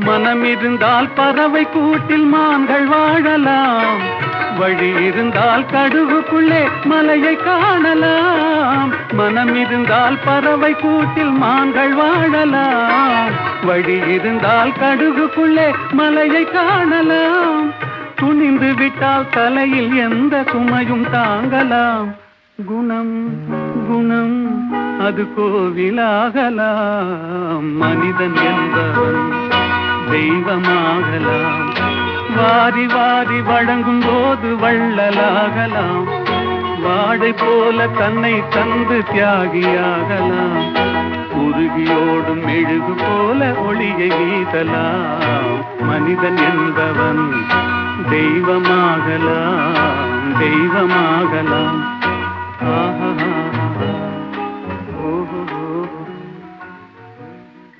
மனம் இருந்தால் பறவை கூட்டில் மான்கள் வாழலாம், வழி இருந்தால் கடுகுக்குள்ளே மலையை காணலாம். மனம் இருந்தால் பறவை கூட்டில் மான்கள் வாழலாம், வழி இருந்தால் கடுகுக்குள்ளே மலையை காணலாம். துணிந்து விட்டால் தலையில் எந்த சுமையும் தாங்கலாம். குணம் குணம் அது கோவிலாகலாம். மனிதன் என்பவன் தெய்வமாகலாம். வாரி வாரி வழங்கும் போது வள்ளலாகலாம். வாடை போல தன்னை தந்து தியாகியாகலாம். உருகியோடும் மெழுகு போல ஒளியை வீசலாம். மனிதன் என்பவன் தெய்வமாகலாம், தெய்வமாகலாம். ஆஹா.